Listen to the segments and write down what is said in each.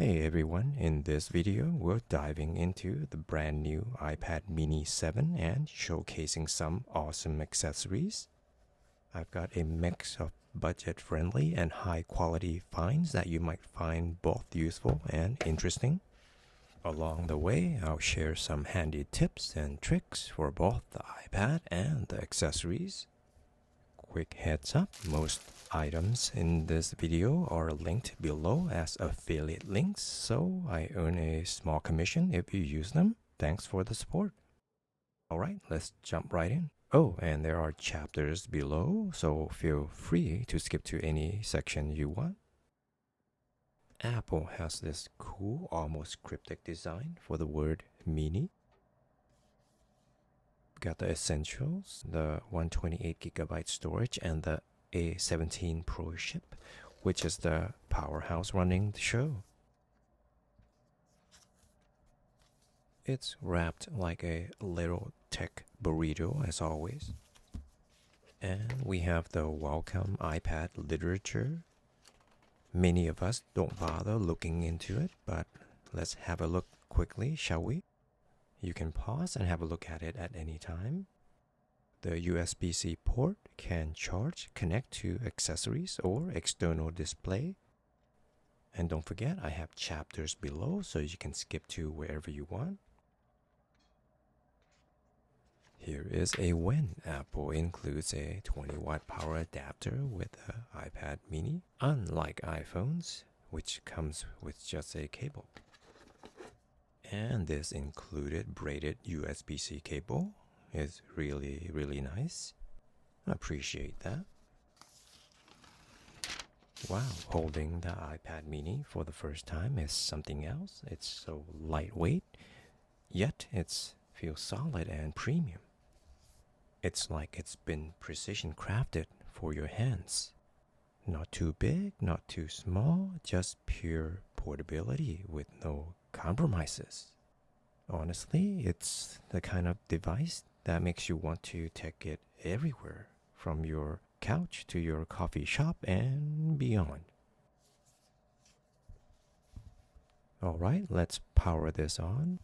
Hey everyone, in this video we're diving into the brand new iPad mini 7 and showcasing some awesome accessories. I've got a mix of budget-friendly and high-quality finds that you might find both useful and interesting. Along the way, I'll share some handy tips and tricks for both the iPad and the accessories. Quick heads up, most items in this video are linked below as affiliate links, so I earn a small commission if you use them. Thanks for the support. Alright, let's jump right in. Oh, and there are chapters below, so feel free to skip to any section you want. Apple has this cool, almost cryptic design for the word mini. Got the essentials, the 128GB storage and the A17 Pro chip, which is the powerhouse running the show. It's wrapped like a little tech burrito as always. And we have the welcome iPad literature. Many of us don't bother looking into it, but let's have a look quickly, shall we? You can pause and have a look at it at any time. The USB-C port can charge, connect to accessories or external display. And don't forget, I have chapters below so you can skip to wherever you want. Here is a when Apple includes a 20-watt power adapter with the iPad mini, unlike iPhones, which comes with just a cable. And this included braided USB-C cable is really nice. I appreciate that. Wow, holding the iPad mini for the first time is something else. It's so lightweight, yet it feels solid and premium. It's like it's been precision crafted for your hands. Not too big, not too small, just pure portability with no compromises. Honestly, it's the kind of device that makes you want to take it everywhere, from your couch to your coffee shop and beyond. Alright, let's power this on.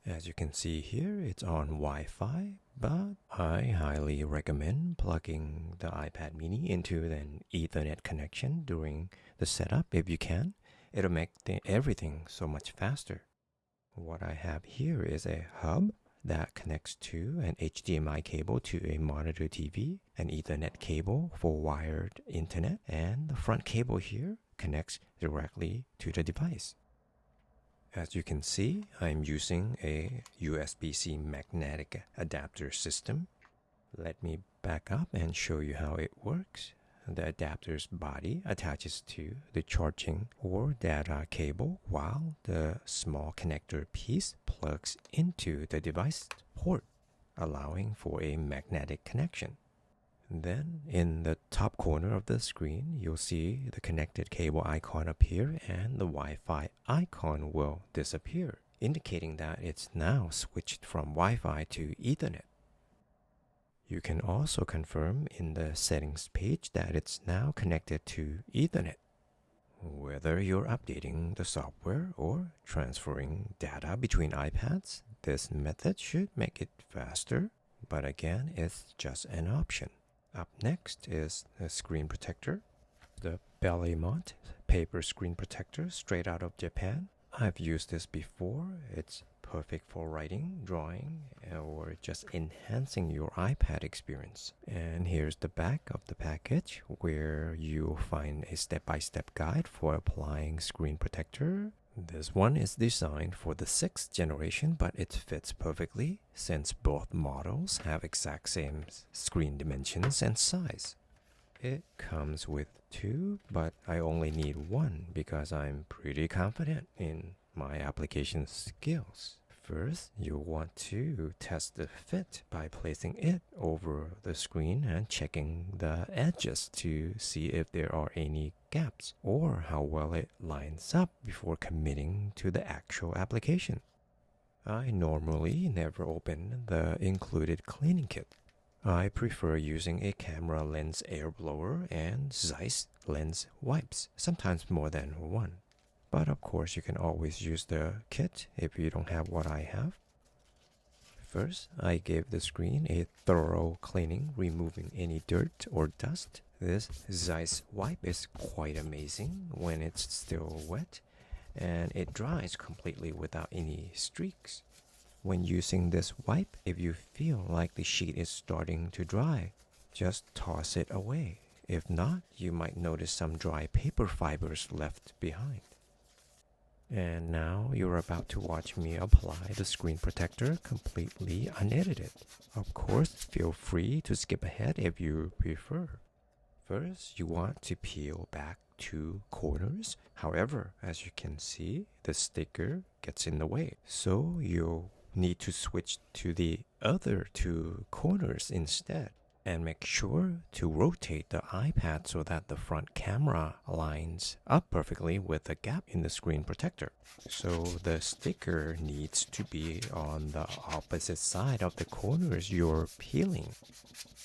As you can see here, it's on Wi-Fi, but I highly recommend plugging the iPad mini into an Ethernet connection during the setup if you can. It'll make everything so much faster. What I have here is a hub that connects to an HDMI cable to a monitor TV, an Ethernet cable for wired internet, and the front cable here connects directly to the device. As you can see, I'm using a USB-C magnetic adapter system. Let me back up and show you how it works. The adapter's body attaches to the charging or data cable, while the small connector piece plugs into the device port, allowing for a magnetic connection. Then, in the top corner of the screen, you'll see the connected cable icon appear and the Wi-Fi icon will disappear, indicating that it's now switched from Wi-Fi to Ethernet. You can also confirm in the settings page that it's now connected to Ethernet. Whether you're updating the software or transferring data between iPads, this method should make it faster, but again, it's just an option. Up next is the screen protector, the BELLEMOND paper screen protector straight out of Japan. I've used this before. It's perfect for writing, drawing, or just enhancing your iPad experience. And here's the back of the package where you'll find a step-by-step guide for applying screen protector. This one is designed for the 6th generation, but it fits perfectly since both models have exact same screen dimensions and size. It comes with 2, but I only need 1 because I'm pretty confident in my application skills. First, you'll want to test the fit by placing it over the screen and checking the edges to see if there are any gaps or how well it lines up before committing to the actual application. I normally never open the included cleaning kit. I prefer using a camera lens air blower and Zeiss lens wipes, sometimes more than one. But of course you can always use the kit if you don't have what I have. First, I gave the screen a thorough cleaning, removing any dirt or dust. This Zeiss wipe is quite amazing when it's still wet, and it dries completely without any streaks. When using this wipe, if you feel like the sheet is starting to dry, just toss it away. If not, you might notice some dry paper fibers left behind. And now you're about to watch me apply the screen protector completely unedited. Of course, feel free to skip ahead if you prefer. First, you want to peel back 2 corners. However, as you can see, the sticker gets in the way. So you'll need to switch to the other 2 corners instead. And make sure to rotate the iPad so that the front camera lines up perfectly with the gap in the screen protector. So the sticker needs to be on the opposite side of the corners you're peeling.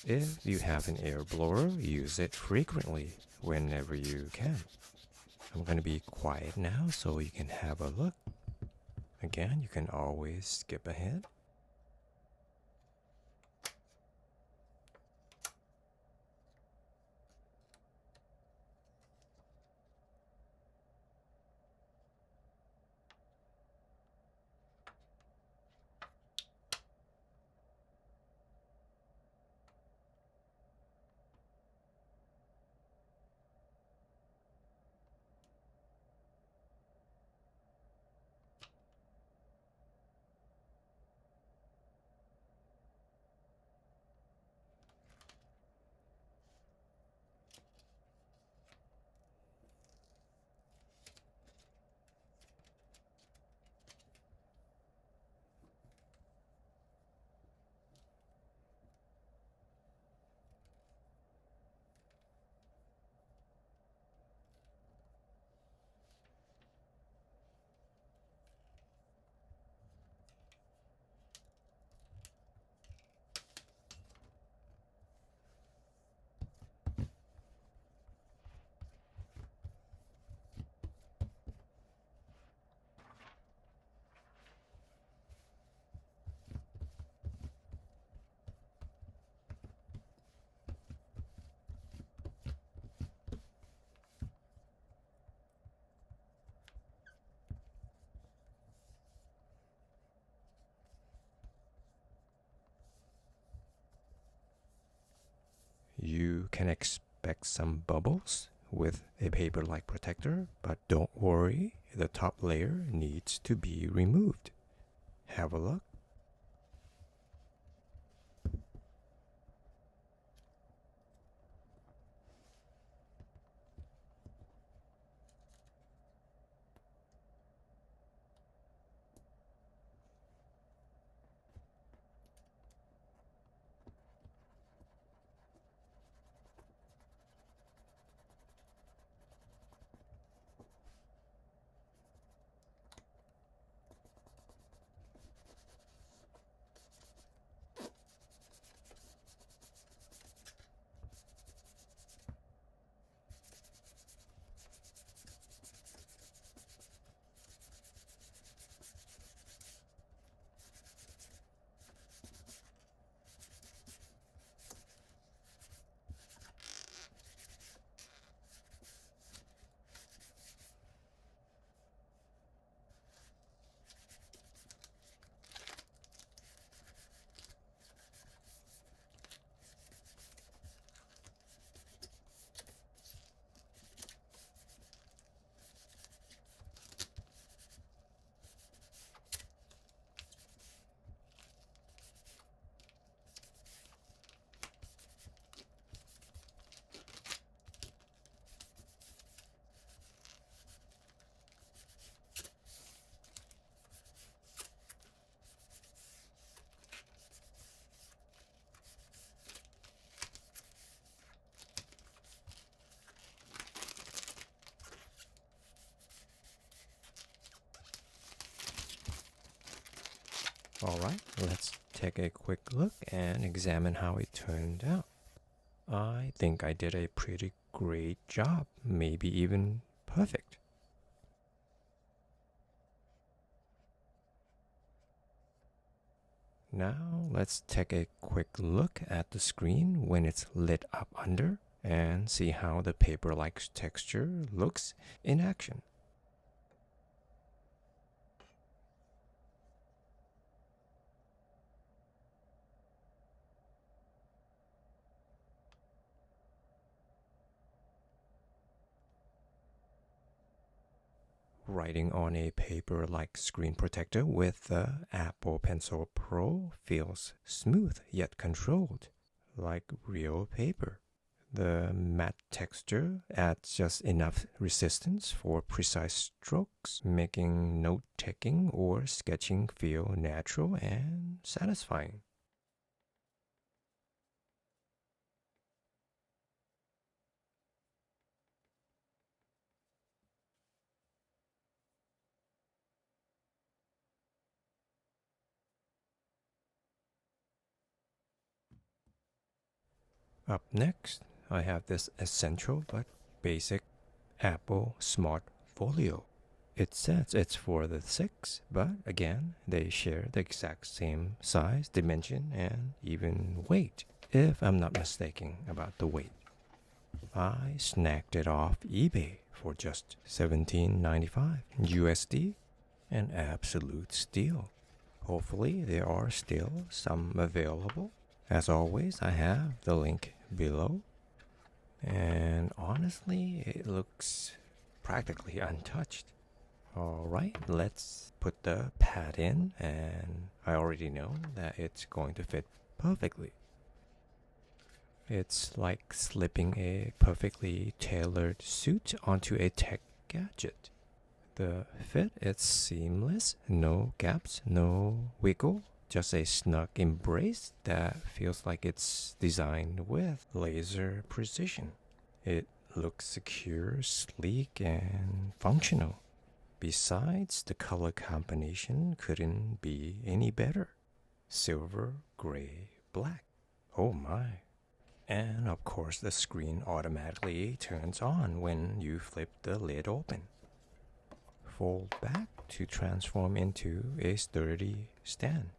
If you have an air blower, use it frequently whenever you can. I'm going to be quiet now so you can have a look. Again, you can always skip ahead. You can expect some bubbles with a paper-like protector, but don't worry, the top layer needs to be removed. Have a look. Alright, let's take a quick look and examine how it turned out. I think I did a pretty great job, maybe even perfect. Now let's take a quick look at the screen when it's lit up under and see how the paper-like texture looks in action. Writing on a paper-like screen protector with the Apple Pencil Pro feels smooth yet controlled, like real paper. The matte texture adds just enough resistance for precise strokes, making note-taking or sketching feel natural and satisfying. Up next, I have this essential but basic Apple Smart Folio. It says it's for the 6, but again, they share the exact same size, dimension, and even weight, if I'm not mistaken about the weight. I snagged it off eBay for just $17.95 USD, an absolute steal. Hopefully there are still some available. As always, I have the link below. And honestly, it looks practically untouched. Alright, let's put the pad in, and I already know that it's going to fit perfectly. It's like slipping a perfectly tailored suit onto a tech gadget. The fit is seamless, no gaps, no wiggle, just a snug embrace that feels like it's designed with laser precision. It looks secure, sleek, and functional. Besides, the color combination couldn't be any better. Silver, gray, black. Oh my. And of course the screen automatically turns on when you flip the lid open. Fold back to transform into a sturdy stand.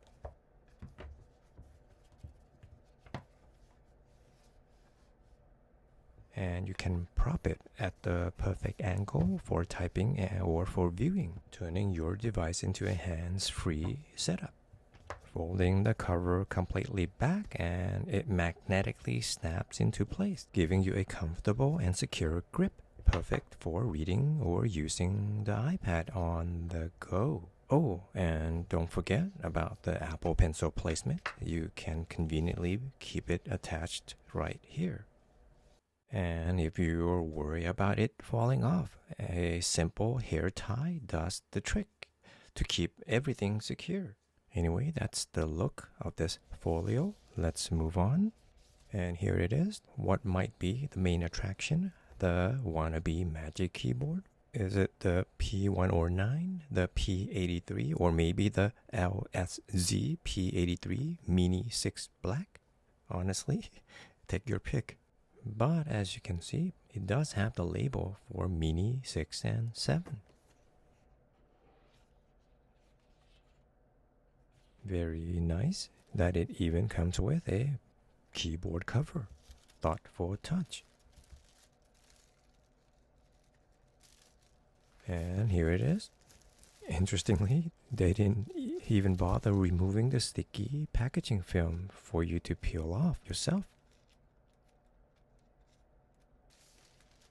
And you can prop it at the perfect angle for typing or for viewing, turning your device into a hands-free setup. Folding the cover completely back and it magnetically snaps into place, giving you a comfortable and secure grip, perfect for reading or using the iPad on the go. Oh, and don't forget about the Apple Pencil placement. You can conveniently keep it attached right here. And if you're worried about it falling off, a simple hair tie does the trick to keep everything secure. Anyway, that's the look of this folio. Let's move on. And here it is. What might be the main attraction? The wannabe Magic Keyboard? Is it the P109, the P83, or maybe the LSZ P83 Mini 6 Black? Honestly, take your pick. But as you can see, it does have the label for Mini 6 and 7. Very nice that it even comes with a keyboard cover. Thoughtful touch. And here it is. Interestingly, they didn't even bother removing the sticky packaging film for you to peel off yourself.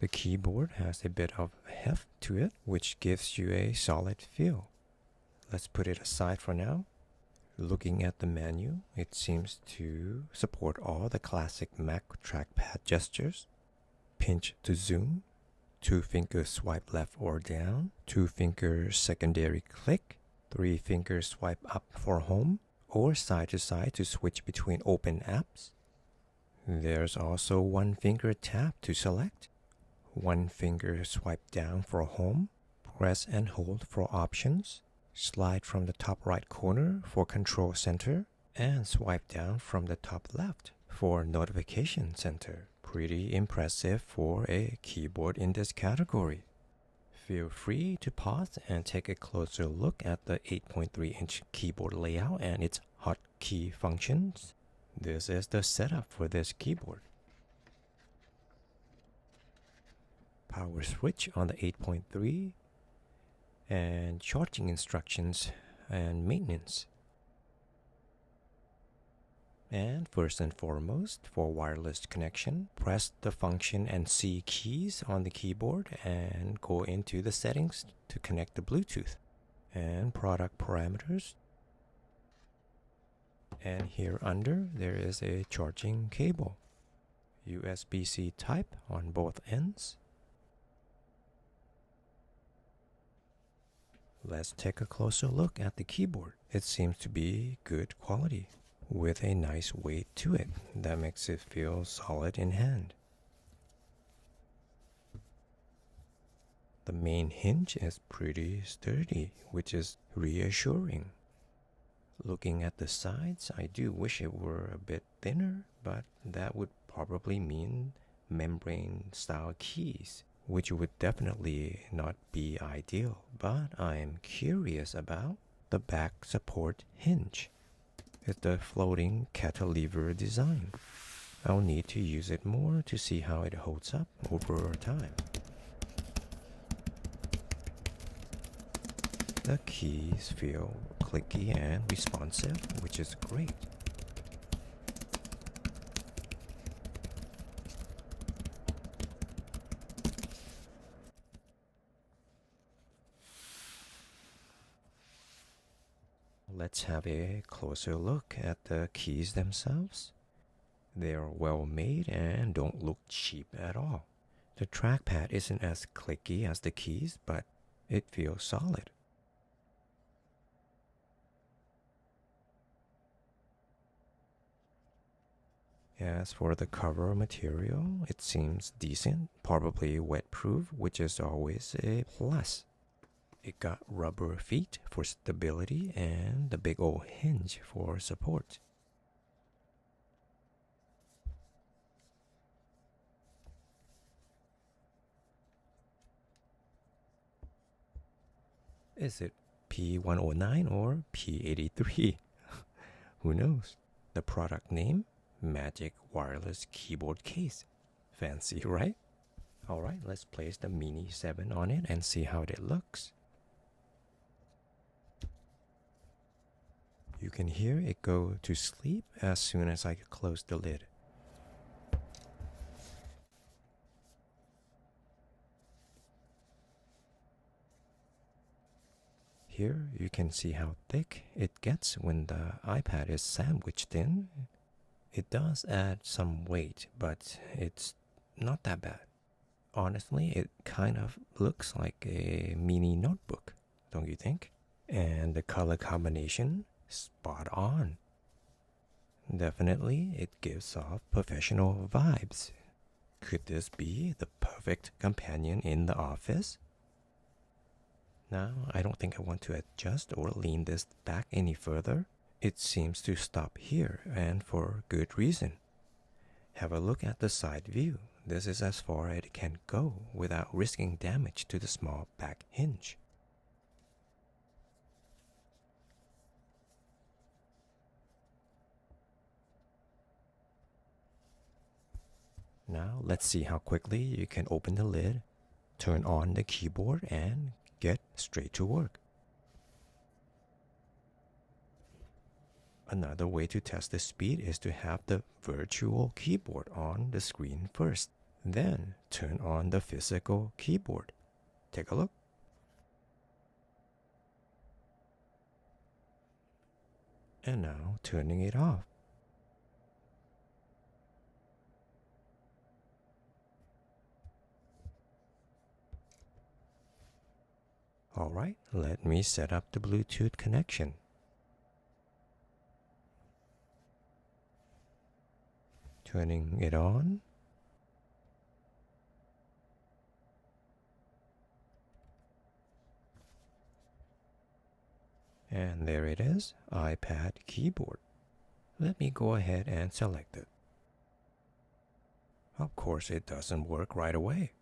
The keyboard has a bit of heft to it, which gives you a solid feel. Let's put it aside for now. Looking at the menu, it seems to support all the classic Mac trackpad gestures. Pinch to zoom, 2-finger swipe left or down, 2-finger secondary click, 3-finger swipe up for home, or side to side to switch between open apps. There's also 1-finger tap to select, 1-finger swipe down for home, press and hold for options, slide from the top right corner for control center, And swipe down from the top left for Notification Center. Pretty impressive for a keyboard in this category. Feel free to pause and take a closer look at the 8.3-inch keyboard layout and its hotkey functions. This is the setup for this keyboard. Power switch on the 8.3 and charging instructions and maintenance. And first and foremost, for wireless connection, press the function and C keys on the keyboard and go into the settings to connect the Bluetooth. And product parameters. And here under, there is a charging cable. USB-C type on both ends. Let's take a closer look at the keyboard. It seems to be good quality, with a nice weight to it that makes it feel solid in hand. The main hinge is pretty sturdy, which is reassuring. Looking at the sides, I do wish it were a bit thinner, but that would probably mean membrane-style keys, which would definitely not be ideal. But I'm curious about the back support hinge. It's the floating cantilever design. I'll need to use it more to see how it holds up over time. The keys feel clicky and responsive, which is great. Let's have a closer look at the keys themselves. They are well made and don't look cheap at all. The trackpad isn't as clicky as the keys, but it feels solid. As for the cover material, it seems decent, probably wet-proof, which is always a plus. It got rubber feet for stability and the big old hinge for support. Is it P109 or P83? Who knows? The product name? Magic Wireless Keyboard Case. Fancy, right? Alright, let's place the Mini 7 on it and see how it looks. You can hear it go to sleep as soon as I close the lid. Here you can see how thick it gets when the iPad is sandwiched in. It does add some weight, but it's not that bad. Honestly, it kind of looks like a mini notebook, don't you think? And the color combination, spot on. Definitely, it gives off professional vibes. Could this be the perfect companion in the office? Now, I don't think I want to adjust or lean this back any further. It seems to stop here, and for good reason. Have a look at the side view. This is as far as it can go without risking damage to the small back hinge. Now let's see how quickly you can open the lid, turn on the keyboard, and get straight to work. Another way to test the speed is to have the virtual keyboard on the screen first, then turn on the physical keyboard. Take a look. And now turning it off. Alright, let me set up the Bluetooth connection. Turning it on. And there it is, iPad keyboard. Let me go ahead and select it. Of course, it doesn't work right away.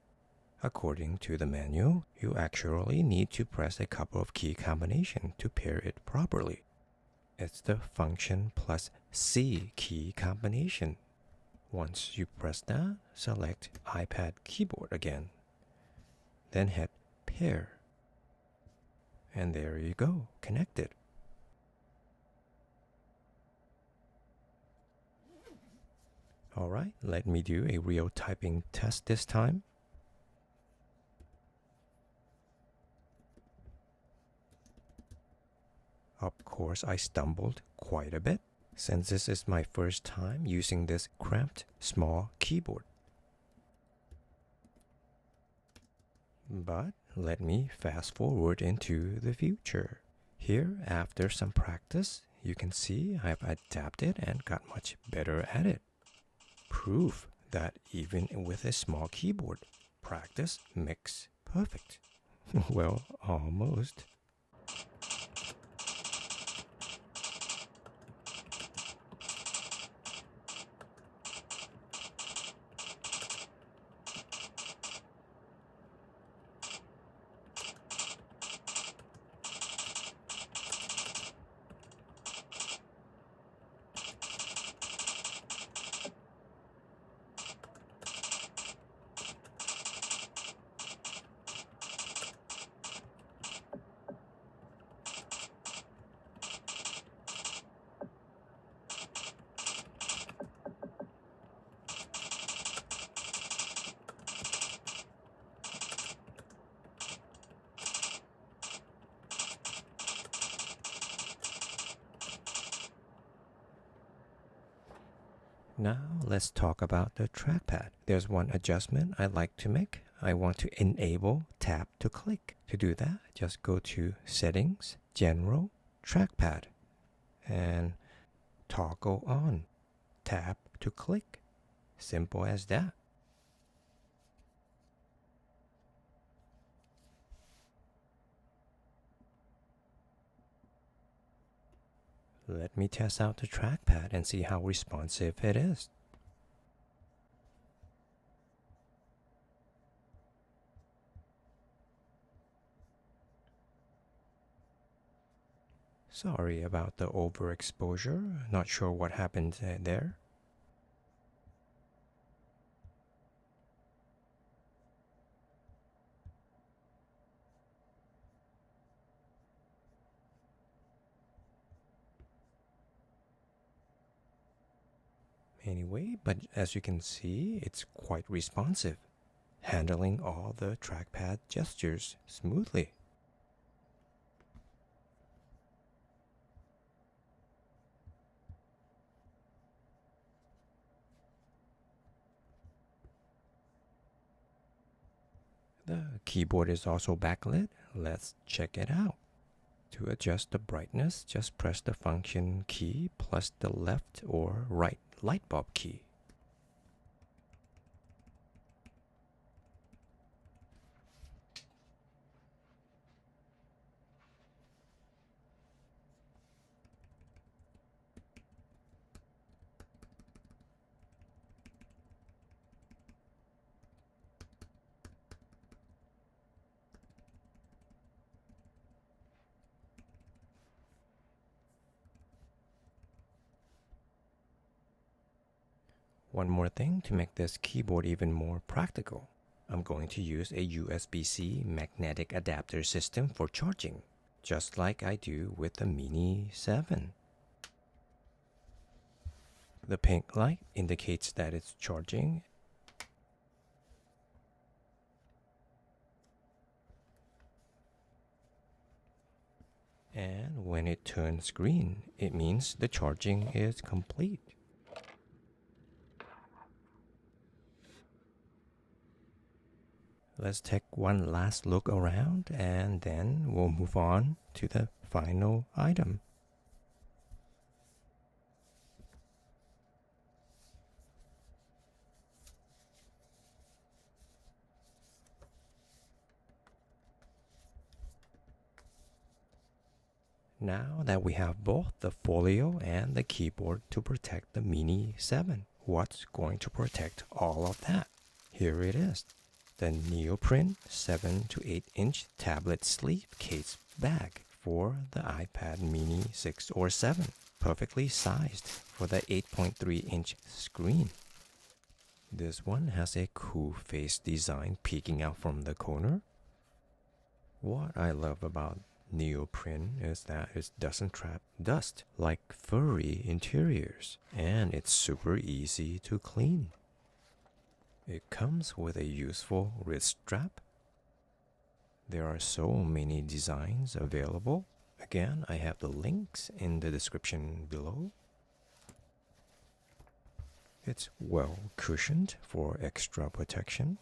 According to the manual, you actually need to press a couple of key combinations to pair it properly. It's the Function plus C key combination. Once you press that, select iPad keyboard again. Then hit Pair. And there you go, connected. Alright, let me do a real typing test this time. Of course, I stumbled quite a bit, since this is my first time using this cramped small keyboard. But let me fast forward into the future. Here, after some practice, you can see I've adapted and got much better at it. Proof that even with a small keyboard, practice makes perfect. Well, almost. Now let's talk about the trackpad. There's one adjustment I like to make. I want to enable tap to click. To do that, just go to Settings, General, Trackpad, and toggle on tap to click. Simple as that. Let me test out the trackpad and see how responsive it is. Sorry about the overexposure. Not sure what happened there. Anyway, but as you can see, it's quite responsive, handling all the trackpad gestures smoothly. The keyboard is also backlit. Let's check it out. To adjust the brightness, just press the Function key plus the left or right light bulb key. One more thing to make this keyboard even more practical. I'm going to use a USB-C magnetic adapter system for charging, just like I do with the Mini 7. The pink light indicates that it's charging. And when it turns green, it means the charging is complete. Let's take one last look around and then we'll move on to the final item. Now that we have both the Folio and the keyboard to protect the Mini 7, what's going to protect all of that? Here it is. The Neoprene 7 to 8 inch tablet sleeve case bag for the iPad Mini 6 or 7, perfectly sized for the 8.3 inch screen. This one has a cool face design peeking out from the corner. What I love about Neoprene is that it doesn't trap dust like furry interiors, and it's super easy to clean. It comes with a useful wrist strap. There are so many designs available. Again, I have the links in the description below. It's well cushioned for extra protection.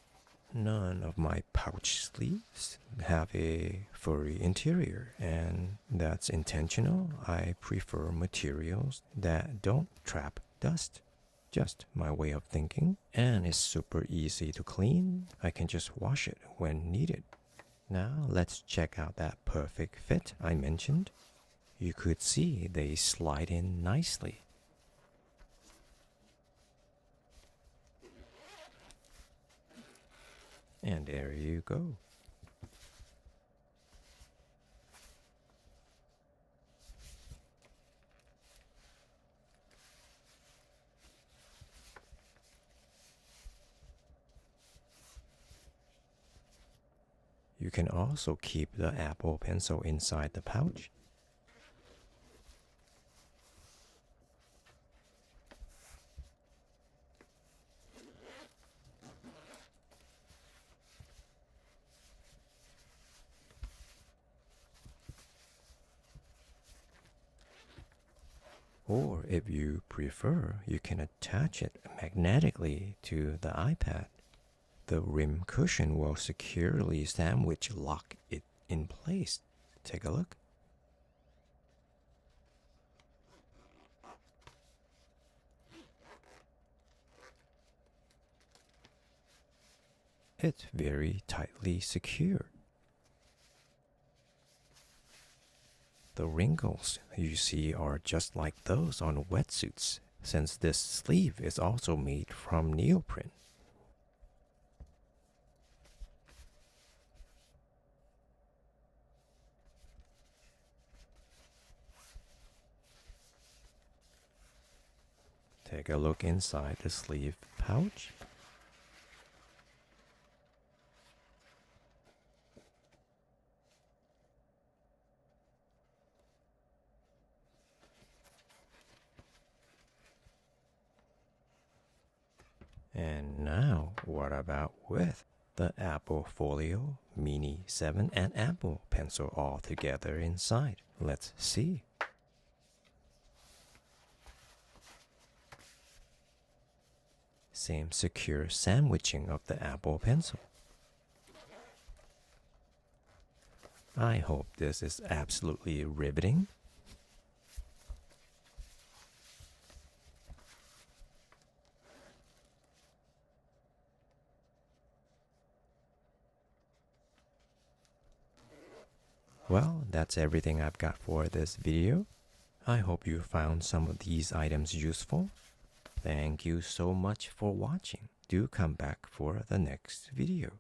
None of my pouch sleeves have a furry interior, and that's intentional. I prefer materials that don't trap dust. Just my way of thinking, and it's super easy to clean. I can just wash it when needed. Now let's check out that perfect fit I mentioned. You could see they slide in nicely. And there you go. You can also keep the Apple Pencil inside the pouch. Or if you prefer, you can attach it magnetically to the iPad. The rim cushion will securely sandwich lock it in place. Take a look. It's very tightly secured. The wrinkles you see are just like those on wetsuits, since this sleeve is also made from neoprene. Take a look inside the sleeve pouch. And now, what about with the Apple Folio, Mini 7, and Apple Pencil all together inside? Let's see. Same secure sandwiching of the Apple Pencil. I hope this is absolutely riveting. Well, that's everything I've got for this video. I hope you found some of these items useful. Thank you so much for watching. Do come back for the next video.